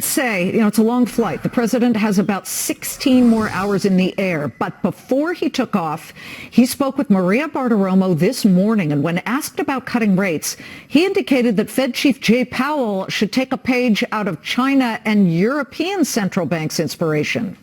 should say, it's a long flight. The president has about 16 more hours in the air. But before he took off, he spoke with Maria Bartiromo this morning. And when asked about cutting rates, he indicated that Fed Chief Jay Powell should take a page out of China and European central banks' inspiration.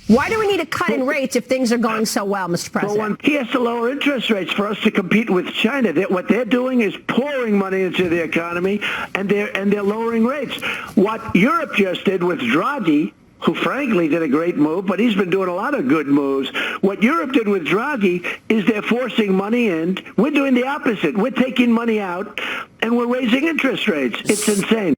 Why do we need a cut in rates if things are going so well, Mr. President? He has to lower interest rates for us to compete with China. What they're doing is pouring money into the economy, and they're lowering rates. What Europe just did with Draghi, who frankly did a great move, but he's been doing a lot of good moves. What Europe did with Draghi is they're forcing money in. We're doing the opposite. We're taking money out, and we're raising interest rates. It's insane.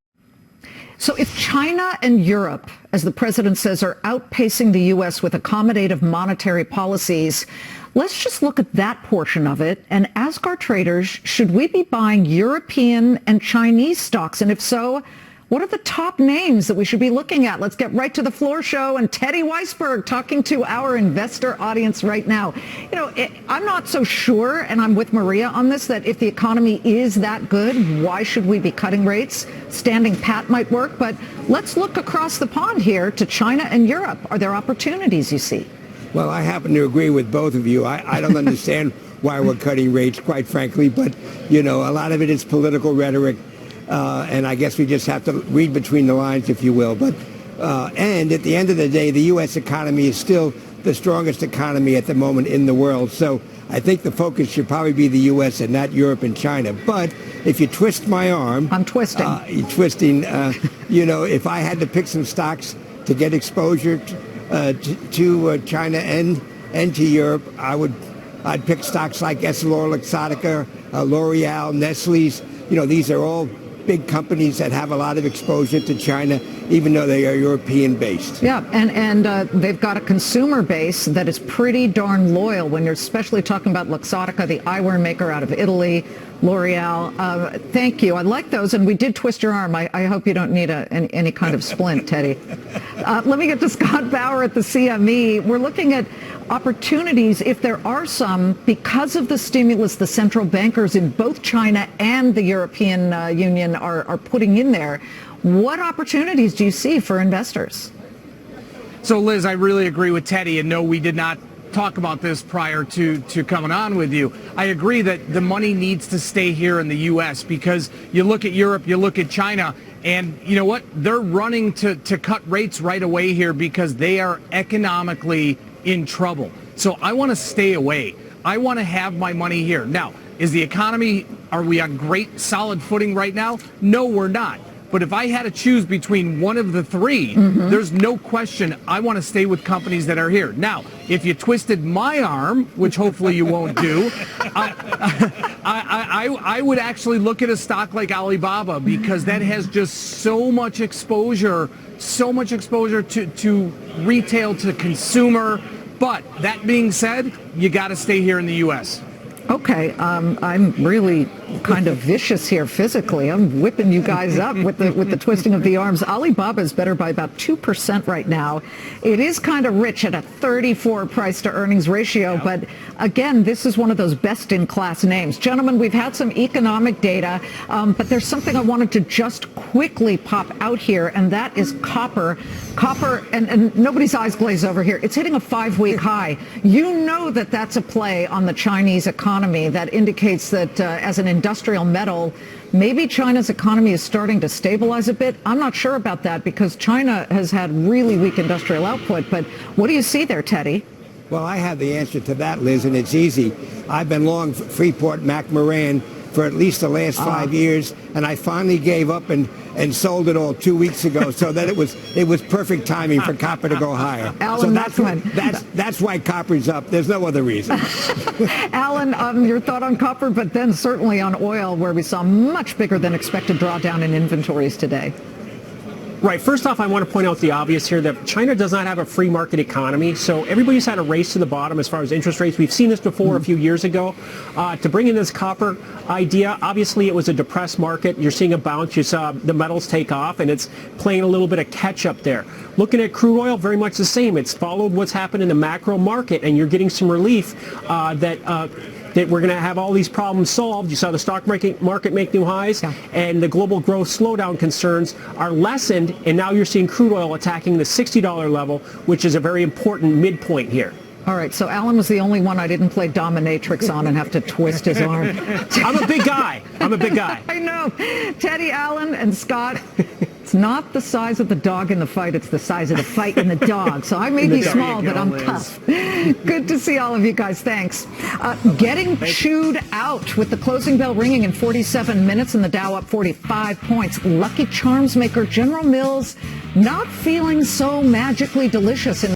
So if China and Europe, as the president says, are outpacing the U.S. with accommodative monetary policies, let's just look at that portion of it and ask our traders, should we be buying European and Chinese stocks? And if so, what are the top names that we should be looking at? Let's get right to the floor show. And Teddy Weisberg talking to our investor audience right now. I'm not so sure, and I'm with Maria on this, that if the economy is that good, why should we be cutting rates? Standing pat might work, but let's look across the pond here to China and Europe. Are there opportunities you see? Well, I happen to agree with both of you. I don't understand why we're cutting rates, quite frankly, but, a lot of it is political rhetoric. And I guess we just have to read between the lines, if you will. But and at the end of the day, the U.S. economy is still the strongest economy at the moment in the world. So I think the focus should probably be the U.S. and not Europe and China. But if you twist my arm, I'm twisting. You're twisting. If I had to pick some stocks to get exposure to China and to Europe, I'd pick stocks like EssilorLuxottica, L'Oreal, Nestle's. These are all big companies that have a lot of exposure to China, even though they are European-based. Yeah, and they've got a consumer base that is pretty darn loyal when you're especially talking about Luxottica, the eyewear maker out of Italy, L'Oreal. Thank you. I like those, and we did twist your arm. I hope you don't need any kind of splint, Teddy. Let me get to Scott Bauer at the CME. We're looking at opportunities, if there are some, because of the stimulus the central bankers in both China and the European Union are putting in there. What opportunities do you see for investors? So, Liz, I really agree with Teddy, and no, we did not talk about this prior to coming on with you. I agree that the money needs to stay here in the U.S. because you look at Europe, you look at China, and you know what? They're running to cut rates right away here because they are economically in trouble. So I want to stay away. I want to have my money here. Now, is the economy, are we on great solid footing right now? No, we're not. But if I had to choose between one of the three, there's no question I want to stay with companies that are here. Now, if you twisted my arm, which hopefully you won't do, I would actually look at a stock like Alibaba because that has just so much exposure to retail, to consumer. But that being said, you got to stay here in the U.S. Okay, I'm really kind of vicious here physically. I'm whipping you guys up with the twisting of the arms. Alibaba is better by about 2% right now. It is kind of rich at a 34 price to earnings ratio, but again, this is one of those best-in-class names. Gentlemen, we've had some economic data, but there's something I wanted to just quickly pop out here, and that is copper. Copper, and nobody's eyes glaze over here. It's hitting a 5-week high. You know that that's a play on the Chinese economy that indicates that as an industrial metal, maybe China's economy is starting to stabilize a bit. I'm not sure about that because China has had really weak industrial output. But what do you see there, Teddy? Well, I have the answer to that, Liz, and it's easy. I've been long Freeport-McMoRan for at least the last 5 years, and I finally gave up and sold it all 2 weeks ago, so that it was perfect timing for copper to go higher. Alan, so that's why copper's up. There's no other reason. Alan, your thought on copper, but then certainly on oil, where we saw much bigger than expected drawdown in inventories today. Right. First off, I want to point out the obvious here that China does not have a free market economy. So everybody's had a race to the bottom as far as interest rates. We've seen this before a few years ago. To bring in this copper idea, obviously it was a depressed market. You're seeing a bounce. You saw the metals take off, and it's playing a little bit of catch up there. Looking at crude oil, very much the same. It's followed what's happened in the macro market, and you're getting some relief that that we're going to have all these problems solved. You saw the stock market make new highs, and the global growth slowdown concerns are lessened, and now you're seeing crude oil attacking the $60 level, which is a very important midpoint here. All right, so Alan was the only one I didn't play dominatrix on and have to twist his arm. I'm a big guy. I know. Teddy, Alan, and Scott, it's not the size of the dog in the fight, it's the size of the fight in the dog. So I may be small, but I'm tough. Good to see all of you guys. Thanks. Getting chewed out with the closing bell ringing in 47 minutes and the Dow up 45 points. Lucky Charms maker General Mills not feeling so magically delicious in